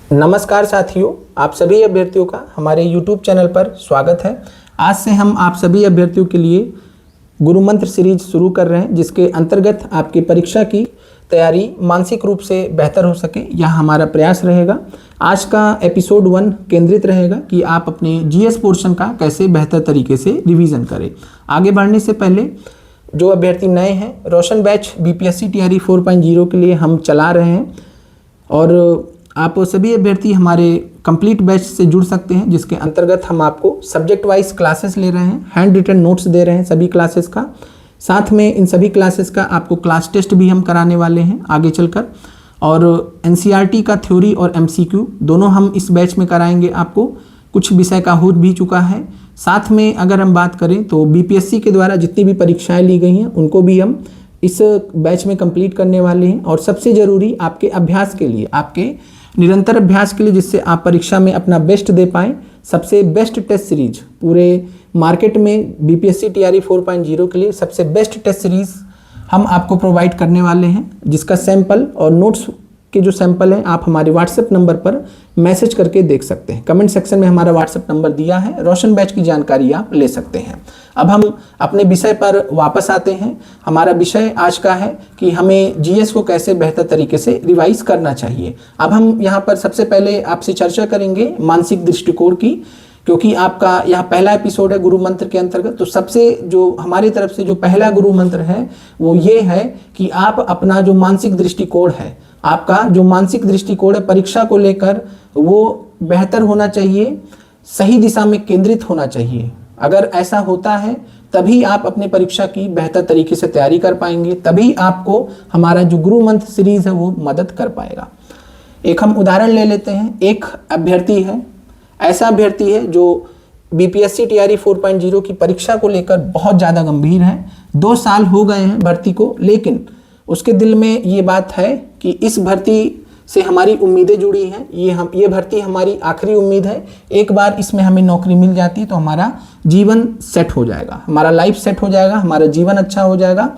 नमस्कार साथियों, आप सभी अभ्यर्थियों का हमारे YouTube चैनल पर स्वागत है। आज से हम आप सभी अभ्यर्थियों के लिए गुरु मंत्र सीरीज शुरू कर रहे हैं, जिसके अंतर्गत आपकी परीक्षा की तैयारी मानसिक रूप से बेहतर हो सके, यह हमारा प्रयास रहेगा। आज का एपिसोड 1 केंद्रित रहेगा कि आप अपने जीएस पोर्शन का कैसे बेहतर तरीके से रिवीजन करें। आगे बढ़ने से पहले जो अभ्यर्थी नए हैं, रोशन बैच बीपीएससी तैयारी 4.0 के लिए हम चला रहे हैं और आप सभी अभ्यर्थी हमारे कंप्लीट बैच से जुड़ सकते हैं, जिसके अंतर्गत हम आपको सब्जेक्ट वाइज क्लासेस ले रहे हैं, हैंड रिटन नोट्स दे रहे हैं सभी क्लासेस का। साथ में इन सभी क्लासेस का आपको क्लास टेस्ट भी हम कराने वाले हैं आगे चलकर, और एनसीईआरटी का थ्योरी और एमसीक्यू दोनों हम इस बैच में कराएंगे आपको। कुछ विषय का हो भी चुका है। साथ में अगर हम बात करें तो बीपीएससी के द्वारा जितनी भी परीक्षाएं ली गई हैं उनको भी हम इस बैच में कंप्लीट करने वाले हैं। और सबसे ज़रूरी आपके अभ्यास के लिए, आपके निरंतर अभ्यास के लिए, जिससे आप परीक्षा में अपना बेस्ट दे पाएँ, सबसे बेस्ट टेस्ट सीरीज पूरे मार्केट में बीपीएससी तैयारी 4.0 के लिए सबसे बेस्ट टेस्ट सीरीज हम आपको प्रोवाइड करने वाले हैं, जिसका सैंपल और नोट्स के जो सैंपल हैं आप हमारे व्हाट्सएप नंबर पर मैसेज करके देख सकते हैं। कमेंट सेक्शन में हमारा व्हाट्सएप नंबर दिया है, रोशन बैच की जानकारी आप ले सकते हैं। अब हम अपने विषय पर वापस आते हैं। हमारा विषय आज का है कि हमें जीएस को कैसे बेहतर तरीके से रिवाइज करना चाहिए। अब हम यहाँ पर सबसे पहले आपसे चर्चा करेंगे मानसिक दृष्टिकोण की, क्योंकि आपका यह पहला एपिसोड है गुरु मंत्र के अंतर्गत। तो सबसे जो हमारी तरफ से जो पहला गुरु मंत्र है वो ये है कि आप अपना जो मानसिक दृष्टिकोण है, आपका जो मानसिक दृष्टिकोण है परीक्षा को लेकर, वो बेहतर होना चाहिए, सही दिशा में केंद्रित होना चाहिए। अगर ऐसा होता है तभी आप अपने परीक्षा की बेहतर तरीके से तैयारी कर पाएंगे, तभी आपको हमारा जो गुरु मंत्र सीरीज है वो मदद कर पाएगा। एक हम उदाहरण ले लेते हैं। एक अभ्यर्थी है, ऐसा अभ्यर्थी है जो बीपीएससी तैयारी 4.0 की परीक्षा को लेकर बहुत ज़्यादा गंभीर है। 2 साल हो गए हैं भर्ती को, लेकिन उसके दिल में ये बात है कि इस भर्ती से हमारी उम्मीदें जुड़ी हैं, ये भर्ती हमारी आखिरी उम्मीद है। एक बार इसमें हमें नौकरी मिल जाती तो हमारा जीवन सेट हो जाएगा, हमारा लाइफ सेट हो जाएगा, हमारा जीवन अच्छा हो जाएगा,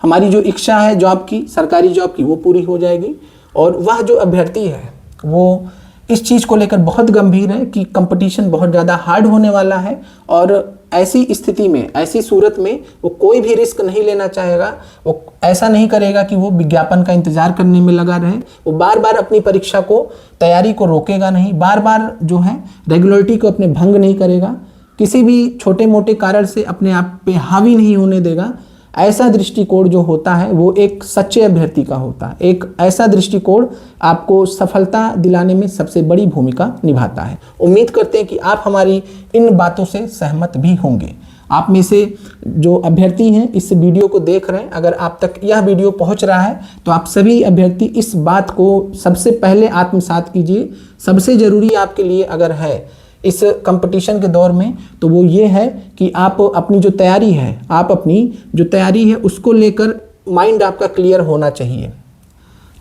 हमारी जो इच्छा है जॉब की, सरकारी जॉब की, वो पूरी हो जाएगी। और वह जो अभ्यर्थी है वो इस चीज़ को लेकर बहुत गंभीर है कि कंपटीशन बहुत ज़्यादा हार्ड होने वाला है, और ऐसी स्थिति में, ऐसी सूरत में वो कोई भी रिस्क नहीं लेना चाहेगा। वो ऐसा नहीं करेगा कि वो विज्ञापन का इंतज़ार करने में लगा रहे। वो बार बार अपनी परीक्षा को, तैयारी को रोकेगा नहीं, बार बार जो है रेगुलरिटी को अपने भंग नहीं करेगा, किसी भी छोटे मोटे कारण से अपने आप पे हावी नहीं होने देगा। ऐसा दृष्टिकोण जो होता है वो एक सच्चे अभ्यर्थी का होता है। एक ऐसा दृष्टिकोण आपको सफलता दिलाने में सबसे बड़ी भूमिका निभाता है। उम्मीद करते हैं कि आप हमारी इन बातों से सहमत भी होंगे। आप में से जो अभ्यर्थी हैं इस वीडियो को देख रहे हैं, अगर आप तक यह वीडियो पहुंच रहा है तो आप सभी अभ्यर्थी इस बात को सबसे पहले आत्मसात कीजिए। सबसे ज़रूरी आपके लिए अगर है इस कंपटीशन के दौर में तो वो ये है कि आप अपनी जो तैयारी है, आप अपनी जो तैयारी है उसको लेकर माइंड आपका क्लियर होना चाहिए।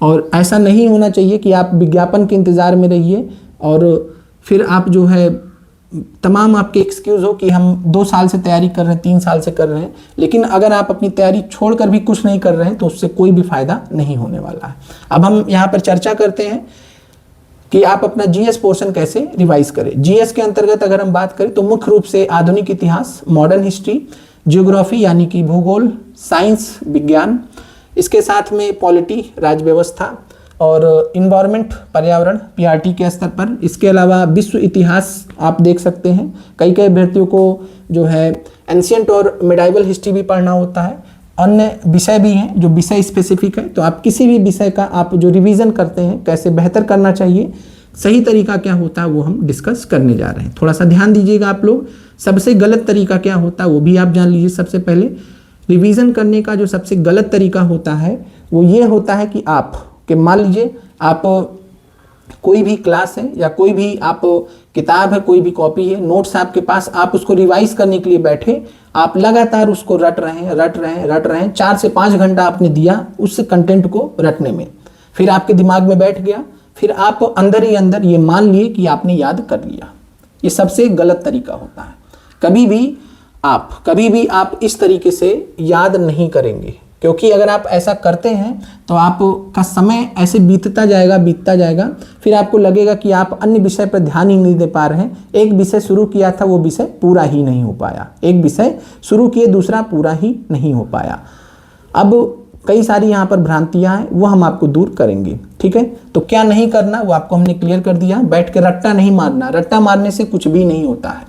और ऐसा नहीं होना चाहिए कि आप विज्ञापन के इंतज़ार में रहिए और फिर आप जो है तमाम आपके एक्सक्यूज़ हो कि हम 2 साल से तैयारी कर रहे हैं, 3 साल से कर रहे हैं, लेकिन अगर आप अपनी तैयारी छोड़कर भी कुछ नहीं कर रहे हैं तो उससे कोई भी फ़ायदा नहीं होने वाला है। अब हम यहाँ पर चर्चा करते हैं कि आप अपना जीएस पोर्शन कैसे रिवाइज करें। जीएस के अंतर्गत अगर हम बात करें तो मुख्य रूप से आधुनिक इतिहास, मॉडर्न हिस्ट्री, ज्योग्राफी यानी कि भूगोल, साइंस विज्ञान, इसके साथ में पॉलिटी राज व्यवस्था, और इन्वायरमेंट पर्यावरण पीआरटी के स्तर पर। इसके अलावा विश्व इतिहास आप देख सकते हैं। कई अभ्यर्थियों को जो है एंशिएंट और मिडाइवल हिस्ट्री भी पढ़ना होता है। अन्य विषय भी हैं जो विषय स्पेसिफिक है। तो आप किसी भी विषय का आप जो रिवीजन करते हैं, कैसे बेहतर करना चाहिए, सही तरीका क्या होता है, वो हम डिस्कस करने जा रहे हैं। थोड़ा सा ध्यान दीजिएगा आप लोग। सबसे गलत तरीका क्या होता है वो भी आप जान लीजिए। सबसे पहले रिवीजन करने का जो सबसे गलत तरीका होता है वो ये होता है कि मान लीजिए आप कोई भी क्लास है या कोई भी आप किताब है, कोई भी कॉपी है, नोट्स आपके पास, आप उसको रिवाइज करने के लिए बैठे, आप लगातार उसको रट रहे हैं 4 से 5 घंटा आपने दिया उस कंटेंट को रटने में, फिर आपके दिमाग में बैठ गया, फिर आप अंदर ही अंदर ये मान लिए कि आपने याद कर लिया। ये सबसे गलत तरीका होता है। कभी भी आप इस तरीके से याद नहीं करेंगे। क्योंकि अगर आप ऐसा करते हैं तो आपका समय ऐसे बीतता जाएगा, फिर आपको लगेगा कि आप अन्य विषय पर ध्यान ही नहीं दे पा रहे हैं। एक विषय शुरू किया था, वो विषय पूरा ही नहीं हो पाया, एक विषय शुरू किए दूसरा पूरा ही नहीं हो पाया। अब कई सारी यहाँ पर भ्रांतियाँ हैं, वो हम आपको दूर करेंगे, ठीक है। तो क्या नहीं करना वो आपको हमने क्लियर कर दिया। बैठ के रट्टा नहीं मारना, रट्टा मारने से कुछ भी नहीं होता है,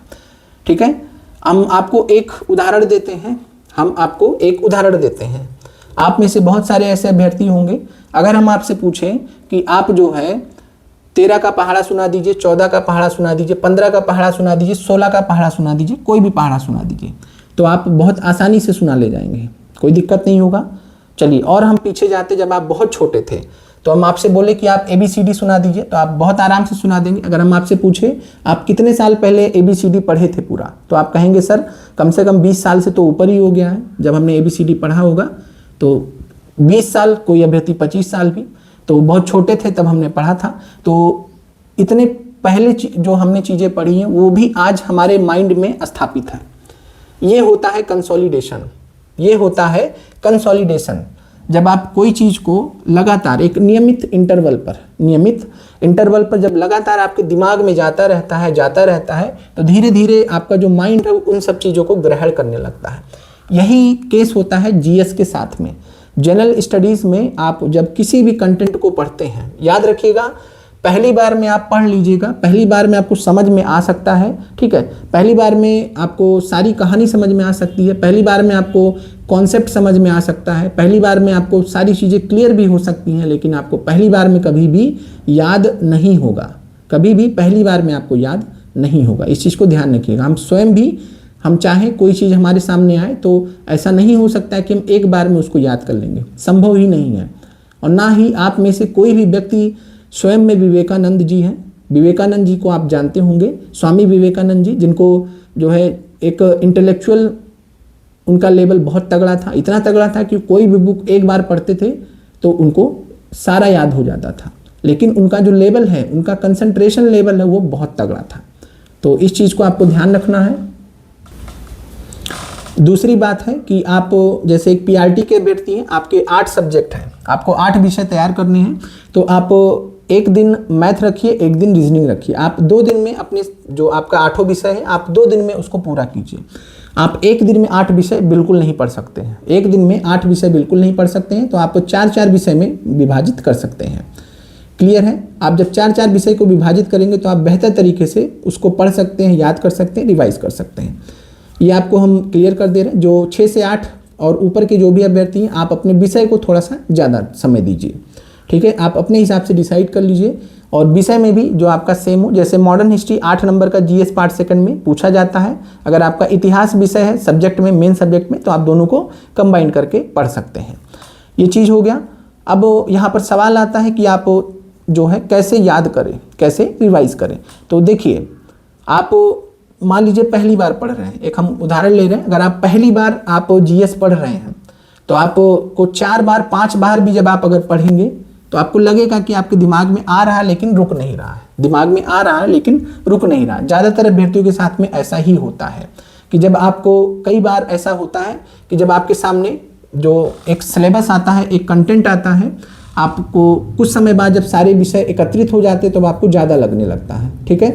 ठीक है। हम आपको एक उदाहरण देते हैं, आप में से बहुत सारे ऐसे अभ्यर्थी होंगे, अगर हम आपसे पूछें कि आप जो है 13 का पहाड़ा सुना दीजिए, 14 का पहाड़ा सुना दीजिए, 15 का पहाड़ा सुना दीजिए, 16 का पहाड़ा सुना दीजिए, कोई भी पहाड़ा सुना दीजिए, तो आप बहुत आसानी से सुना ले जाएंगे, कोई दिक्कत नहीं होगा। चलिए, और हम पीछे जाते, जब आप बहुत छोटे थे तो हम आपसे बोले कि आप ABCD सुना दीजिए, तो आप बहुत आराम से सुना देंगे। अगर हम आपसे पूछे आप कितने साल पहले ABCD पढ़े थे पूरा, तो आप कहेंगे सर कम से कम 20 साल से तो ऊपर ही हो गया है जब हमने ABCD पढ़ा होगा। तो 20 साल, कोई अभ्यर्थी 25 साल भी, तो बहुत छोटे थे तब हमने पढ़ा था। तो इतने पहले जो हमने चीज़ें पढ़ी हैं वो भी आज हमारे माइंड में स्थापित है। ये होता है कंसोलिडेशन, जब आप कोई चीज़ को लगातार एक नियमित इंटरवल पर जब लगातार आपके दिमाग में जाता रहता है तो धीरे धीरे आपका जो माइंड है उन सब चीज़ों को ग्रहण करने लगता है। यही केस होता है GS के साथ में। जनरल स्टडीज़ में आप जब किसी भी कंटेंट को पढ़ते हैं, याद रखिएगा, पहली बार में आप पढ़ लीजिएगा, पहली बार में आपको समझ में आ सकता है, ठीक है। पहली बार में आपको सारी कहानी समझ में आ सकती है, पहली बार में आपको कॉन्सेप्ट समझ में आ सकता है, पहली बार में आपको सारी चीज़ें क्लियर भी हो सकती हैं, लेकिन आपको पहली बार में कभी भी याद नहीं होगा, कभी भी पहली बार में आपको याद नहीं होगा। इस चीज़ को ध्यान रखिएगा। हम स्वयं भी, हम चाहें कोई चीज़ हमारे सामने आए तो ऐसा नहीं हो सकता है कि हम एक बार में उसको याद कर लेंगे, संभव ही नहीं है। और ना ही आप में से कोई भी व्यक्ति स्वयं में विवेकानंद जी हैं। विवेकानंद जी को आप जानते होंगे, स्वामी विवेकानंद जी, जिनको जो है एक इंटेलेक्चुअल उनका लेवल बहुत तगड़ा था, इतना तगड़ा था कि कोई भी बुक एक बार पढ़ते थे तो उनको सारा याद हो जाता था। लेकिन उनका जो लेवल है, उनका कंसंट्रेशन लेवल है, वो बहुत तगड़ा था। तो इस चीज़ को आपको ध्यान रखना है। दूसरी बात है कि आप जैसे एक PRT के अभ्यर्थी हैं, आपके 8 सब्जेक्ट हैं, आपको 8 विषय तैयार करने हैं, तो आप एक दिन मैथ रखिए, एक दिन रीजनिंग रखिए। आप 2 दिन में अपने जो आपका 8 विषय है, आप 2 दिन में उसको पूरा कीजिए। आप एक दिन में 8 विषय बिल्कुल नहीं पढ़ सकते हैं, एक दिन में 8 विषय बिल्कुल नहीं पढ़ सकते हैं, तो आप 4-4 विषय में विभाजित कर सकते हैं। क्लियर है? आप जब 4-4 विषय को विभाजित करेंगे तो आप बेहतर तरीके से उसको पढ़ सकते हैं, याद कर सकते हैं, रिवाइज कर सकते हैं। ये आपको हम क्लियर कर दे रहे हैं। जो 6 से 8 और ऊपर के जो भी अभ्यर्थी हैं, आप अपने विषय को थोड़ा सा ज़्यादा समय दीजिए, ठीक है। आप अपने हिसाब से डिसाइड कर लीजिए, और विषय में भी जो आपका सेम हो। जैसे मॉडर्न हिस्ट्री 8 नंबर का GS पार्ट सेकंड में पूछा जाता है, अगर आपका इतिहास विषय है सब्जेक्ट में, मेन सब्जेक्ट में, तो आप दोनों को कंबाइन करके पढ़ सकते हैं। ये चीज़ हो गया। अब यहाँ पर सवाल आता है कि आप जो है कैसे याद करें, कैसे रिवाइज करें। तो देखिए, आप मान लीजिए पहली बार पढ़ रहे हैं, एक हम उदाहरण ले रहे हैं। अगर आप पहली बार आप GS पढ़ रहे हैं तो आपको 4 बार 5 बार भी जब आप अगर पढ़ेंगे तो आपको लगेगा कि आपके दिमाग में आ रहा है लेकिन रुक नहीं रहा है, दिमाग में आ रहा है लेकिन रुक नहीं रहा है। ज़्यादातर अभ्यर्थियों के साथ में ऐसा ही होता है कि जब आपको, कई बार ऐसा होता है कि जब आपके सामने जो एक सिलेबस आता है, एक कंटेंट आता है, आपको कुछ समय बाद जब सारे विषय एकत्रित हो जाते हैं तो आपको ज़्यादा लगने लगता है, ठीक है।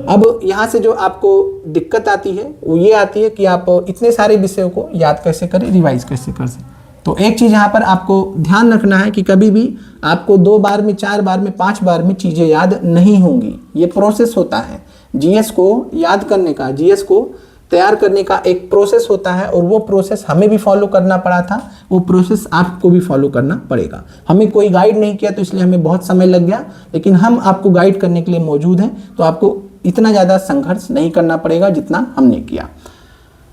अब यहाँ से जो आपको दिक्कत आती है वो ये आती है कि आप इतने सारे विषयों को याद कैसे करें, रिवाइज कैसे कर सकें। तो एक चीज़ यहाँ पर आपको ध्यान रखना है कि कभी भी आपको 2 बार में, 4 बार में, 5 बार में चीज़ें याद नहीं होंगी। ये प्रोसेस होता है, GS को याद करने का, GS को तैयार करने का एक प्रोसेस होता है, और वो प्रोसेस हमें भी फॉलो करना पड़ा था, वो प्रोसेस आपको भी फॉलो करना पड़ेगा। हमें कोई गाइड नहीं किया तो इसलिए हमें बहुत समय लग गया, लेकिन हम आपको गाइड करने के लिए मौजूद हैं, तो आपको इतना ज़्यादा संघर्ष नहीं करना पड़ेगा जितना हमने किया।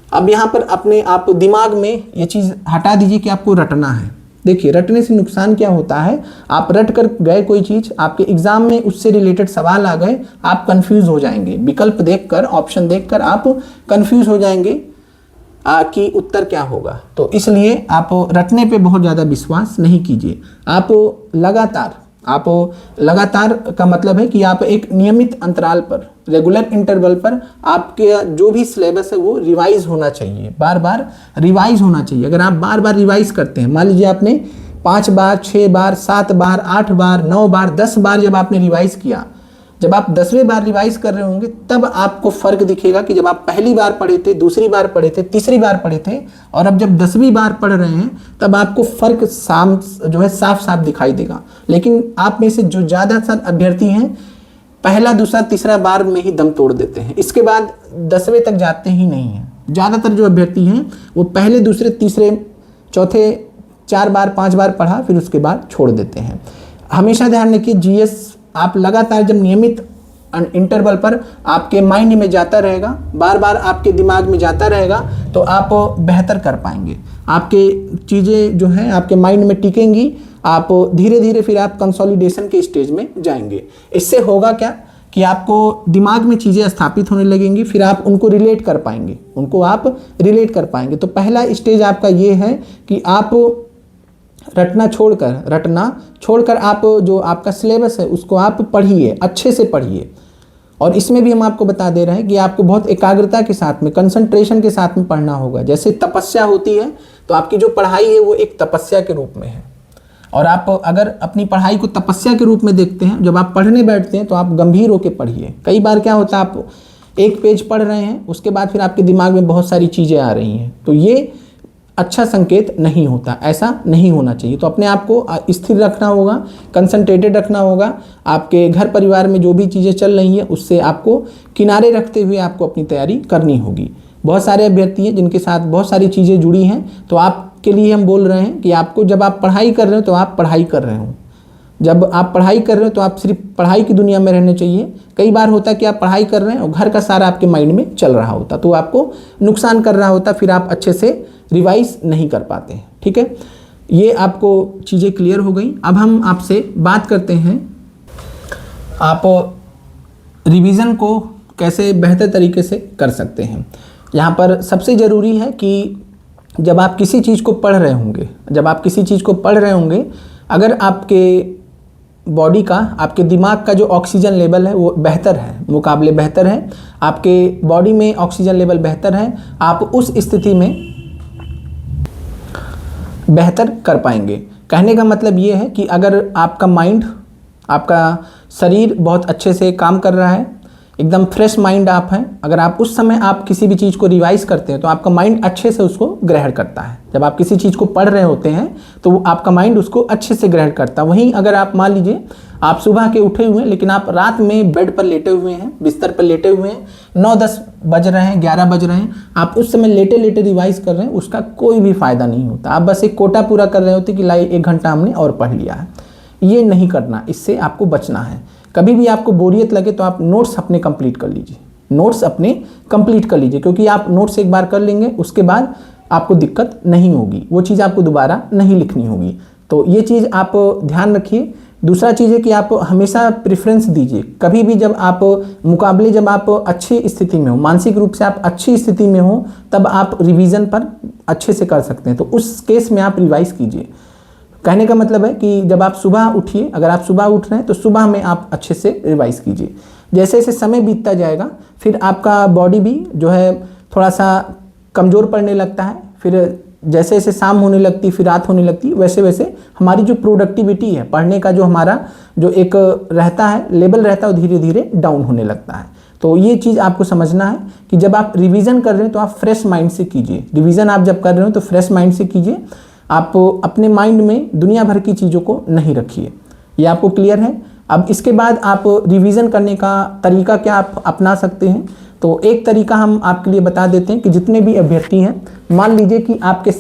अब यहाँ पर अपने आप दिमाग में ये चीज़ हटा दीजिए कि आपको रटना है। देखिए, रटने से नुकसान क्या होता है, आप रट कर गए कोई चीज़, आपके एग्जाम में उससे रिलेटेड सवाल आ गए, आप कंफ्यूज हो जाएंगे, विकल्प देखकर, ऑप्शन देखकर आप कंफ्यूज हो जाएंगे कि उत्तर क्या होगा। तो इसलिए आप रटने पे बहुत ज़्यादा विश्वास नहीं कीजिए। आप लगातार आप लगातार का मतलब है कि आप एक नियमित अंतराल पर, रेगुलर इंटरवल पर आपके जो भी सिलेबस है वो रिवाइज होना चाहिए, बार बार रिवाइज होना चाहिए। अगर आप बार बार रिवाइज करते हैं, मान लीजिए आपने 5 बार, 6 बार, 7 बार, 8 बार, 9 बार, 10 बार जब आपने रिवाइज किया, जब आप 10वें बार रिवाइज कर रहे होंगे तब आपको फर्क दिखेगा कि जब आप पहली बार पढ़े थे, दूसरी बार पढ़े थे, तीसरी बार पढ़े थे और अब जब 10वीं बार पढ़ रहे हैं तब आपको फर्क साफ साफ दिखाई देगा। लेकिन आप में से जो ज़्यादातर अभ्यर्थी हैं पहला, दूसरा, तीसरा बार में ही दम तोड़ देते हैं, इसके बाद 10वें तक जाते ही नहीं हैं। ज़्यादातर जो अभ्यर्थी हैं वो पहले, दूसरे, तीसरे, चौथे 4 बार 5 बार पढ़ा फिर उसके बाद छोड़ देते हैं। हमेशा ध्यान रखिए, जीएस आप लगातार जब नियमित इंटरवल पर आपके माइंड में जाता रहेगा, बार बार आपके दिमाग में जाता रहेगा, तो आप बेहतर कर पाएंगे। आपके चीज़ें जो हैं आपके माइंड में टिकेंगी, आप धीरे धीरे फिर आप कंसोलिडेशन के स्टेज में जाएंगे। इससे होगा क्या कि आपको दिमाग में चीज़ें स्थापित होने लगेंगी, फिर आप उनको रिलेट कर पाएंगे, उनको आप रिलेट कर पाएंगे। तो पहला स्टेज आपका ये है कि आप रटना छोड़कर आप जो आपका सिलेबस है उसको आप पढ़िए, अच्छे से पढ़िए। और इसमें भी हम आपको बता दे रहे हैं कि आपको बहुत एकाग्रता के साथ में, कंसंट्रेशन के साथ में पढ़ना होगा। जैसे तपस्या होती है तो आपकी जो पढ़ाई है वो एक तपस्या के रूप में है, और आप अगर अपनी पढ़ाई को तपस्या के रूप में देखते हैं, जब आप पढ़ने बैठते हैं तो आप गंभीर होकर पढ़िए। कई बार क्या होता है, आप एक पेज पढ़ रहे हैं, उसके बाद फिर आपके दिमाग में बहुत सारी चीज़ें आ रही हैं, तो ये अच्छा संकेत नहीं होता, ऐसा नहीं होना चाहिए। तो अपने आप को स्थिर रखना होगा, कंसंट्रेटेड रखना होगा। आपके घर परिवार में जो भी चीज़ें चल रही हैं उससे आपको किनारे रखते हुए आपको अपनी तैयारी करनी होगी। बहुत सारे अभ्यर्थी हैं जिनके साथ बहुत सारी चीज़ें जुड़ी हैं, तो आपके लिए हम बोल रहे हैं कि आपको जब आप पढ़ाई कर रहे हो तो आप पढ़ाई कर रहे हो, जब आप पढ़ाई कर रहे हो तो आप सिर्फ पढ़ाई की दुनिया में रहने चाहिए। कई बार होता है कि आप पढ़ाई कर रहे हैं और घर का सारा आपके माइंड में चल रहा होता, तो आपको नुकसान कर रहा होता, फिर आप अच्छे से रिवाइज नहीं कर पाते हैं। ठीक है, ये आपको चीज़ें क्लियर हो गई। अब हम आपसे बात करते हैं आप रिवीजन को कैसे बेहतर तरीके से कर सकते हैं। यहाँ पर सबसे ज़रूरी है कि जब आप किसी चीज़ को पढ़ रहे होंगे, अगर आपके बॉडी का, आपके दिमाग का जो ऑक्सीजन लेवल है वो बेहतर है, मुकाबले बेहतर है, आपके बॉडी में ऑक्सीजन लेवल बेहतर है, आप उस स्थिति में बेहतर कर पाएंगे। कहने का मतलब ये है कि अगर आपका माइंड, आपका शरीर बहुत अच्छे से काम कर रहा है, एकदम फ्रेश माइंड आप हैं, अगर आप उस समय आप किसी भी चीज़ को रिवाइज करते हैं तो आपका माइंड अच्छे से उसको ग्रहण करता है। जब आप किसी चीज़ को पढ़ रहे होते हैं तो आपका माइंड उसको अच्छे से ग्रहण करता है। वहीं अगर आप मान लीजिए आप सुबह के उठे हुए हैं लेकिन आप रात में बेड पर लेटे हुए हैं, बिस्तर पर लेटे हुए हैं, 9-10 बज रहे हैं, 11 बज रहे हैं, आप उस समय लेटे लेटे रिवाइज कर रहे हैं, उसका कोई भी फ़ायदा नहीं होता। आप बस एक कोटा पूरा कर रहे होते कि लाई 1 घंटा हमने और पढ़ लिया है। ये नहीं करना, इससे आपको बचना है। कभी भी आपको बोरियत लगे तो आप नोट्स अपने कंप्लीट कर लीजिए, क्योंकि आप नोट्स एक बार कर लेंगे उसके बाद आपको दिक्कत नहीं होगी, वो चीज़ आपको दोबारा नहीं लिखनी होगी। तो ये चीज़ आप ध्यान रखिए। दूसरा चीज़ है कि आप हमेशा प्रेफरेंस दीजिए, कभी भी जब आप मुकाबले, जब आप अच्छी स्थिति में हो, मानसिक रूप से आप अच्छी स्थिति में हो, तब आप रिवीजन पर अच्छे से कर सकते हैं, तो उस केस में आप रिवाइज कीजिए। कहने का मतलब है कि जब आप सुबह उठिए, अगर आप सुबह उठ रहे हैं तो सुबह में आप अच्छे से रिवाइज कीजिए। जैसे जैसे समय बीतता जाएगा फिर आपका बॉडी भी जो है थोड़ा सा कमज़ोर पड़ने लगता है, फिर जैसे जैसे शाम होने लगती, फिर रात होने लगती, वैसे वैसे हमारी जो प्रोडक्टिविटी है, पढ़ने का जो हमारा जो एक रहता है लेवल रहता है, वो धीरे धीरे डाउन होने लगता है। तो ये चीज़ आपको समझना है कि जब आप रिवीजन कर रहे हैं तो आप फ्रेश माइंड से कीजिए। रिवीजन आप जब कर रहे हो तो फ्रेश माइंड से कीजिए, आप अपने माइंड में दुनिया भर की चीज़ों को नहीं रखिए। ये आपको क्लियर है। अब इसके बाद आप रिवीजन करने का तरीका क्या आप अपना सकते हैं, तो एक तरीका हम आपके लिए बता देते हैं कि जितने भी अभ्यर्थी हैं, मान लीजिए कि आपके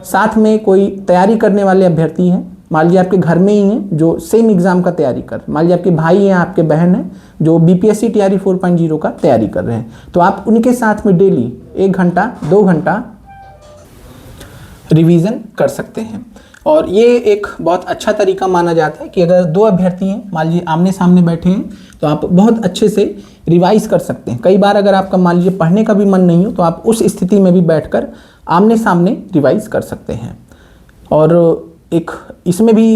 साथ में कोई तैयारी करने वाले अभ्यर्थी हैं, मान लीजिए आपके घर में ही हैं जो सेम एग्ज़ाम का तैयारी कर, मान लीजिए आपके भाई हैं, आपके बहन हैं जो बीपीएससी टीआरई 4.0 का तैयारी कर रहे हैं, तो आप उनके साथ में डेली 1 घंटा 2 घंटा रिवीजन कर सकते हैं। और ये एक बहुत अच्छा तरीका माना जाता है कि अगर 2 अभ्यर्थी हैं, मान लीजिए आमने सामने बैठे हैं, तो आप बहुत अच्छे से रिवाइज कर सकते हैं। कई बार अगर आपका मान लीजिए पढ़ने का भी मन नहीं हो तो आप उस स्थिति में भी बैठकर आमने सामने रिवाइज कर सकते हैं। और एक इसमें भी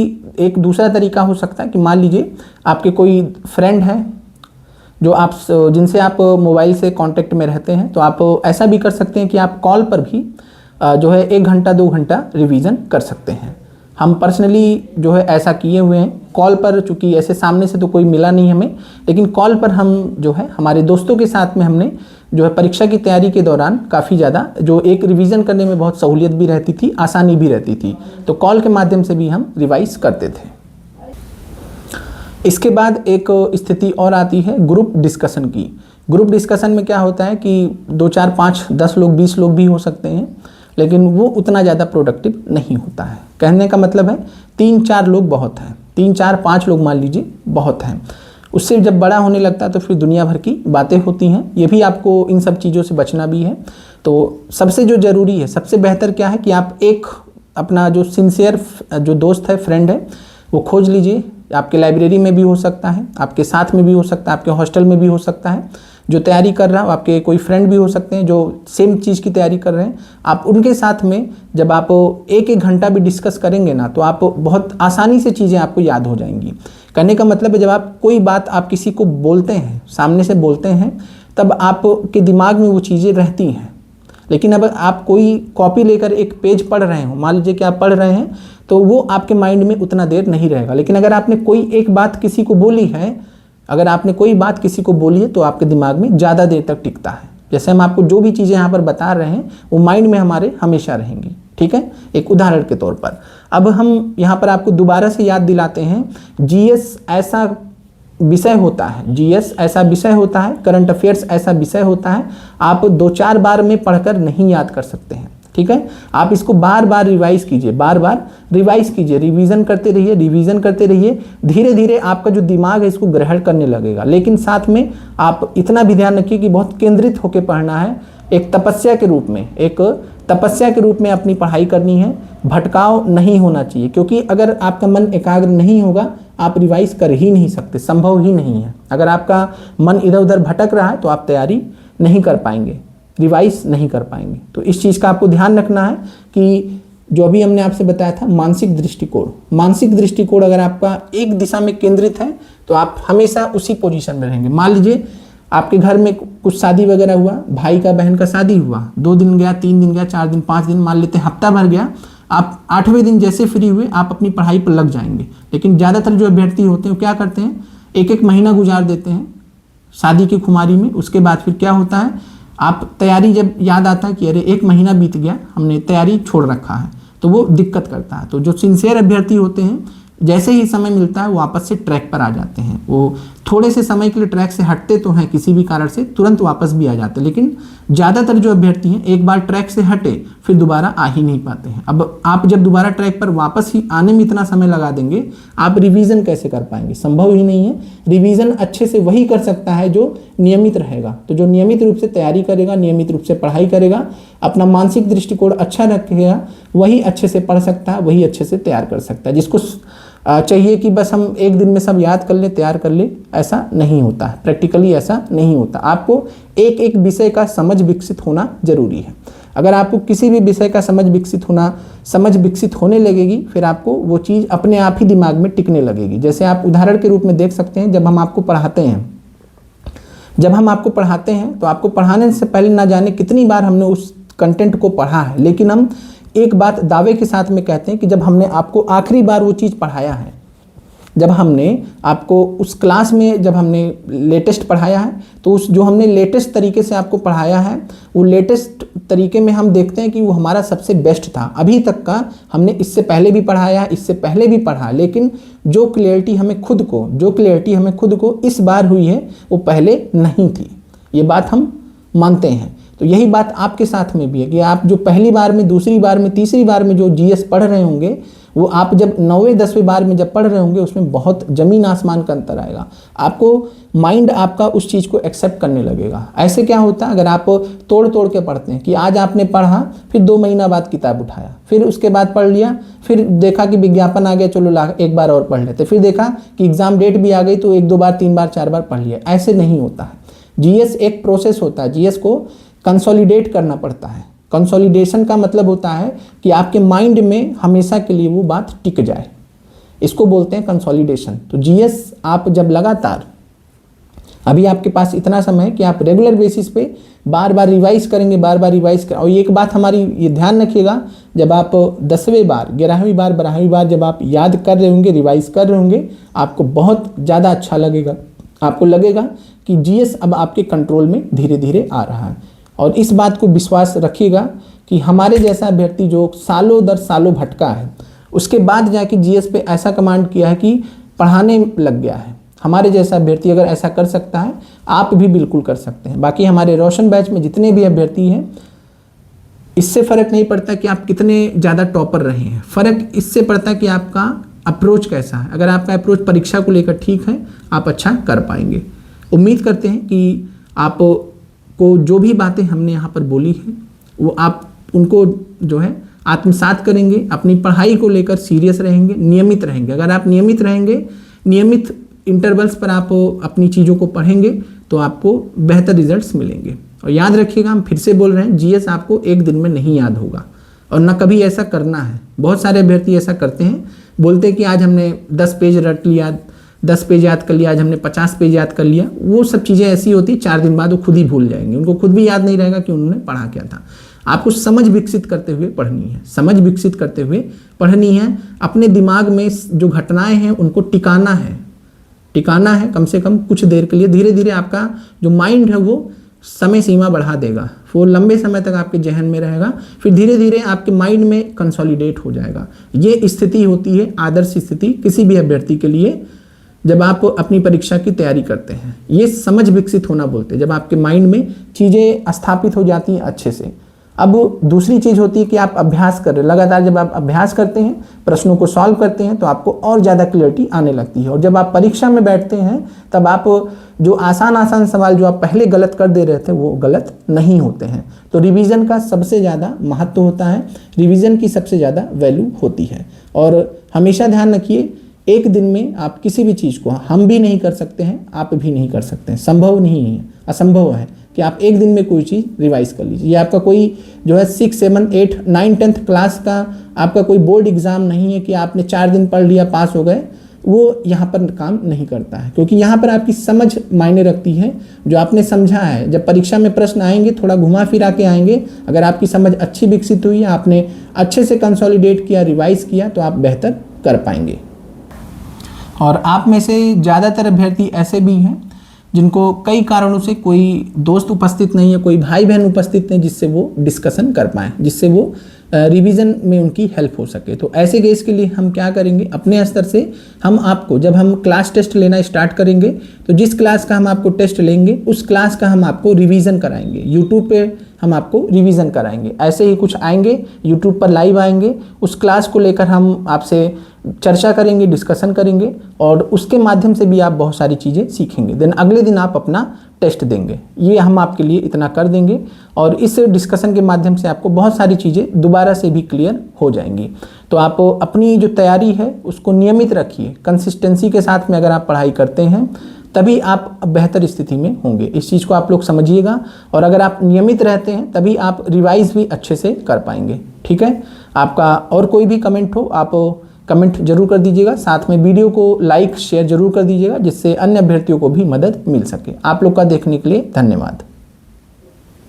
एक दूसरा तरीका हो सकता है कि मान लीजिए आपके कोई फ्रेंड हैं जो आप जिनसे आप मोबाइल से कांटेक्ट में रहते हैं, तो आप ऐसा भी कर सकते हैं कि आप कॉल पर भी जो है 1 घंटा 2 घंटा रिवीजन कर सकते हैं। हम पर्सनली जो है ऐसा किए हुए हैं कॉल पर, चूँकि ऐसे सामने से तो कोई मिला नहीं हमें, लेकिन कॉल पर हम जो है हमारे दोस्तों के साथ में हमने जो है परीक्षा की तैयारी के दौरान काफ़ी ज़्यादा जो एक रिवीजन करने में बहुत सहूलियत भी रहती थी, आसानी भी रहती थी, तो कॉल के माध्यम से भी हम रिवाइज करते थे। इसके बाद एक स्थिति और आती है ग्रुप डिस्कशन की। ग्रुप डिस्कशन में क्या होता है कि 2 4 5 10 लोग 20 लोग भी हो सकते हैं, लेकिन वो उतना ज़्यादा प्रोडक्टिव नहीं होता है। कहने का मतलब है 3 4 लोग बहुत हैं, 3 4 5 लोग मान लीजिए बहुत हैं। उससे जब बड़ा होने लगता है तो फिर दुनिया भर की बातें होती हैं। ये भी आपको इन सब चीज़ों से बचना भी है। तो सबसे जो ज़रूरी है, सबसे बेहतर क्या है कि आप एक अपना जो सिंसियर जो दोस्त है, फ्रेंड है, वो खोज लीजिए। आपके लाइब्रेरी में भी हो सकता है, आपके साथ में भी हो सकता है, आपके हॉस्टल में भी हो सकता है, जो तैयारी कर रहा हो, आपके कोई फ्रेंड भी हो सकते हैं जो सेम चीज़ की तैयारी कर रहे हैं। आप उनके साथ में जब आप 1-1 घंटा भी डिस्कस करेंगे ना, तो आप बहुत आसानी से चीज़ें आपको याद हो जाएंगी। कहने का मतलब है जब आप कोई बात आप किसी को बोलते हैं, सामने से बोलते हैं, तब आपके दिमाग में वो चीज़ें रहती हैं। लेकिन अब आप कोई कॉपी लेकर एक पेज पढ़ रहे हो, मान लीजिए कि आप पढ़ रहे हैं, तो वो आपके माइंड में उतना देर नहीं रहेगा। लेकिन अगर आपने कोई एक बात किसी को बोली है, अगर आपने कोई बात किसी को बोली है, तो आपके दिमाग में ज़्यादा देर तक टिकता है। जैसे हम आपको जो भी चीज़ें यहाँ पर बता रहे हैं वो माइंड में हमारे हमेशा रहेंगी। ठीक है, एक उदाहरण के तौर पर अब हम यहाँ पर आपको दोबारा से याद दिलाते हैं, जीएस ऐसा विषय होता है, जीएस ऐसा विषय होता है, करंट अफेयर्स ऐसा विषय होता है, आप 2-4 बार में पढ़कर नहीं याद कर सकते हैं। ठीक है, आप इसको बार बार रिवाइज कीजिए, बार बार रिवाइज कीजिए, रिवीजन करते रहिए, रिवीजन करते रहिए। धीरे धीरे आपका जो दिमाग है इसको ग्रहण करने लगेगा। लेकिन साथ में आप इतना भी ध्यान रखिए कि बहुत केंद्रित होकर पढ़ना है, एक तपस्या के रूप में, एक तपस्या के रूप में अपनी पढ़ाई करनी है। भटकाव नहीं होना चाहिए, क्योंकि अगर आपका मन एकाग्र नहीं होगा आप रिवाइज कर ही नहीं सकते, संभव ही नहीं है। अगर आपका मन इधर उधर भटक रहा है तो आप तैयारी नहीं कर पाएंगे, रिवाइज नहीं कर पाएंगे। तो इस चीज़ का आपको ध्यान रखना है कि जो अभी हमने आपसे बताया था मानसिक दृष्टिकोण, मानसिक दृष्टिकोण अगर आपका एक दिशा में केंद्रित है तो आप हमेशा उसी पोजीशन में रहेंगे। मान लीजिए आपके घर में कुछ शादी वगैरह हुआ, भाई का बहन का शादी हुआ, 2 दिन गया, 3 दिन गया, 4 दिन, 5 दिन, मान लेते हैं हफ्ता भर गया, आप 8वें दिन जैसे फ्री हुए आप अपनी पढ़ाई पर लग जाएंगे। लेकिन ज़्यादातर जो अभ्यर्थी होते हैं वो क्या करते हैं, 1-1 महीना गुजार देते हैं शादी की खुमारी में। उसके बाद फिर क्या होता है, आप तैयारी जब याद आता है कि अरे 1 महीना बीत गया, हमने तैयारी छोड़ रखा है, तो वो दिक्कत करता है। तो जो सिंसियर अभ्यर्थी होते हैं जैसे ही समय मिलता है वो वापस से ट्रैक पर आ जाते हैं। वो थोड़े से समय के लिए ट्रैक से हटते तो हैं किसी भी कारण से, तुरंत वापस भी आ जाते हैं। लेकिन ज़्यादातर जो अभ्यर्थी हैं एक बार ट्रैक से हटे फिर दोबारा आ ही नहीं पाते हैं। अब आप जब दोबारा ट्रैक पर वापस ही आने में इतना समय लगा देंगे, आप रिवीजन कैसे कर पाएंगे, संभव ही नहीं है। रिवीजन अच्छे से वही कर सकता है जो नियमित रहेगा। तो जो नियमित रूप से तैयारी करेगा, नियमित रूप से पढ़ाई करेगा, अपना मानसिक दृष्टिकोण अच्छा रखेगा, वही अच्छे से पढ़ सकता है, वही अच्छे से तैयार कर सकता है। जिसको चाहिए कि बस हम एक दिन में सब याद कर ले, तैयार कर ले, ऐसा नहीं होता है। प्रैक्टिकली ऐसा नहीं होता। आपको एक एक विषय का समझ विकसित होना जरूरी है। अगर आपको किसी भी विषय का समझ विकसित होने लगेगी, फिर आपको वो चीज़ अपने आप ही दिमाग में टिकने लगेगी। जैसे आप उदाहरण के रूप में देख सकते हैं, जब हम आपको पढ़ाते हैं तो आपको पढ़ाने से पहले ना जाने कितनी बार हमने उस कंटेंट को पढ़ा है, लेकिन हम एक बात दावे के साथ में कहते हैं कि जब हमने आपको आखिरी बार वो चीज़ पढ़ाया है, जब हमने आपको उस क्लास में जब हमने लेटेस्ट पढ़ाया है, तो उस जो हमने लेटेस्ट तरीके से आपको पढ़ाया है, वो लेटेस्ट तरीके में हम देखते हैं कि वो हमारा सबसे बेस्ट था। अभी तक का हमने इससे पहले भी पढ़ाया, इससे पहले भी पढ़ा, लेकिन जो क्लियरिटी हमें खुद को इस बार हुई है वो पहले नहीं थी। ये बात हम मानते हैं। तो यही बात आपके साथ में भी है कि आप जो पहली बार में, दूसरी बार में, तीसरी बार में जो जीएस पढ़ रहे होंगे, वो आप जब 9वें 10वें बार में जब पढ़ रहे होंगे, उसमें बहुत ज़मीन आसमान का अंतर आएगा। आपको माइंड आपका उस चीज़ को एक्सेप्ट करने लगेगा। ऐसे क्या होता है, अगर आप तोड़ के पढ़ते हैं कि आज आपने पढ़ा, फिर 2 महीना बाद किताब उठाया, फिर उसके बाद पढ़ लिया, फिर देखा कि विज्ञापन आ गया, चलो एक बार और पढ़ लेते, फिर देखा कि एग्ज़ाम डेट भी आ गई तो 1-2 बार, 3 बार, 4 बार पढ़ लिया। ऐसे नहीं होता है। जीएस एक प्रोसेस होता है। जीएस को कंसोलिडेट करना पड़ता है। कंसोलिडेशन का मतलब होता है कि आपके माइंड में हमेशा के लिए वो बात टिक जाए। इसको बोलते हैं कंसोलिडेशन। तो जीएस आप जब लगातार, अभी आपके पास इतना समय है कि आप रेगुलर बेसिस पे बार बार रिवाइज करेंगे, बार बार रिवाइज करें। और एक बात हमारी ये ध्यान रखिएगा, जब आप 10वें बार, 11वीं बार, 12वीं बार जब आप याद कर रहे होंगे, रिवाइज कर रहे होंगे, आपको बहुत ज़्यादा अच्छा लगेगा। आपको लगेगा कि जीएस अब आपके कंट्रोल में धीरे धीरे आ रहा है। और इस बात को विश्वास रखिएगा कि हमारे जैसा अभ्यर्थी जो सालों दर सालों भटका है, उसके बाद जाके जीएस पे ऐसा कमांड किया है कि पढ़ाने लग गया है। हमारे जैसा अभ्यर्थी अगर ऐसा कर सकता है, आप भी बिल्कुल कर सकते हैं। बाकी हमारे रोशन बैच में जितने भी अभ्यर्थी हैं, इससे फ़र्क नहीं पड़ता कि आप कितने ज़्यादा टॉपर रहे हैं, फ़र्क इससे पड़ता है कि आपका अप्रोच कैसा है। अगर आपका अप्रोच परीक्षा को लेकर ठीक है, आप अच्छा कर पाएंगे। उम्मीद करते हैं कि आपको जो भी बातें हमने यहाँ पर बोली हैं, वो आप उनको जो है आत्मसात करेंगे, अपनी पढ़ाई को लेकर सीरियस रहेंगे, नियमित रहेंगे। अगर आप नियमित रहेंगे, नियमित इंटरवल्स पर आप अपनी चीज़ों को पढ़ेंगे, तो आपको बेहतर रिजल्ट्स मिलेंगे। और याद रखिएगा, हम फिर से बोल रहे हैं, जीएस आपको एक दिन में नहीं याद होगा और ना कभी ऐसा करना है। बहुत सारे अभ्यर्थी ऐसा करते हैं, बोलते हैं कि आज हमने 10 पेज रट लिया, 10 पेज याद कर लिया, आज हमने 50 पेज याद कर लिया। वो सब चीज़ें ऐसी होती, 4 दिन बाद वो खुद ही भूल जाएंगे, उनको खुद भी याद नहीं रहेगा कि उन्होंने पढ़ा क्या था। आपको समझ विकसित करते हुए पढ़नी है, समझ विकसित करते हुए पढ़नी है। अपने दिमाग में जो घटनाएं हैं उनको टिकाना है कम से कम कुछ देर के लिए। धीरे धीरे आपका जो माइंड है वो समय सीमा बढ़ा देगा, वो लंबे समय तक आपके जहन में रहेगा, फिर धीरे धीरे आपके माइंड में कंसोलिडेट हो जाएगा। ये स्थिति होती है आदर्श स्थिति किसी भी अभ्यर्थी के लिए जब आप अपनी परीक्षा की तैयारी करते हैं। ये समझ विकसित होना बोलते हैं, जब आपके माइंड में चीज़ें स्थापित हो जाती हैं अच्छे से। अब दूसरी चीज़ होती है कि आप अभ्यास कर रहे हैं। लगातार जब आप अभ्यास करते हैं, प्रश्नों को सॉल्व करते हैं, तो आपको और ज़्यादा क्लैरिटी आने लगती है। और जब आप परीक्षा में बैठते हैं, तब आप जो आसान सवाल जो आप पहले गलत कर दे रहे थे, वो गलत नहीं होते हैं। तो रिवीजन का सबसे ज़्यादा महत्व होता है, रिवीजन की सबसे ज़्यादा वैल्यू होती है। और हमेशा ध्यान रखिए, एक दिन में आप किसी भी चीज़ को, हम भी नहीं कर सकते हैं, आप भी नहीं कर सकते हैं, संभव नहीं है, असंभव है कि आप एक दिन में कोई चीज़ रिवाइज कर लीजिए। ये आपका कोई जो है 6, 7, 8, 9, 10th क्लास का आपका कोई बोर्ड एग्ज़ाम नहीं है कि आपने 4 दिन पढ़ लिया, पास हो गए। वो यहाँ पर काम नहीं करता है, क्योंकि यहाँ पर आपकी समझ मायने रखती है। जो आपने समझा है, जब परीक्षा में प्रश्न आएंगे थोड़ा घुमा फिरा के आएंगे, अगर आपकी समझ अच्छी विकसित हुई है, आपने अच्छे से कंसोलिडेट किया, रिवाइज किया, तो आप बेहतर कर पाएंगे। और आप में से ज़्यादातर अभ्यर्थी ऐसे भी हैं जिनको कई कारणों से कोई दोस्त उपस्थित नहीं है, कोई भाई बहन उपस्थित नहीं जिससे वो डिस्कशन कर पाएँ, जिससे वो रिवीजन में उनकी हेल्प हो सके। तो ऐसे केस के लिए हम क्या करेंगे, अपने स्तर से हम आपको, जब हम क्लास टेस्ट लेना स्टार्ट करेंगे, तो जिस क्लास का हम आपको टेस्ट लेंगे, उस क्लास का हम आपको रिवीजन कराएंगे। यूट्यूब पे हम आपको रिवीजन कराएंगे। ऐसे ही कुछ आएंगे, यूट्यूब पर लाइव आएंगे, उस क्लास को लेकर हम आपसे चर्चा करेंगे, डिस्कशन करेंगे, और उसके माध्यम से भी आप बहुत सारी चीज़ें सीखेंगे। देन अगले दिन आप अपना टेस्ट देंगे। ये हम आपके लिए इतना कर देंगे, और इस डिस्कशन के माध्यम से आपको बहुत सारी चीज़ें दोबारा से भी क्लियर हो जाएंगी। तो आप अपनी जो तैयारी है उसको नियमित रखिए, कंसिस्टेंसी के साथ में अगर आप पढ़ाई करते हैं, तभी आप बेहतर स्थिति में होंगे। इस चीज़ को आप लोग समझिएगा, और अगर आप नियमित रहते हैं तभी आप रिवाइज भी अच्छे से कर पाएंगे। ठीक है, आपका और कोई भी कमेंट हो, आप कमेंट जरूर कर दीजिएगा। साथ में वीडियो को लाइक शेयर जरूर कर दीजिएगा, जिससे अन्य अभ्यर्थियों को भी मदद मिल सके। आप लोग का देखने के लिए धन्यवाद।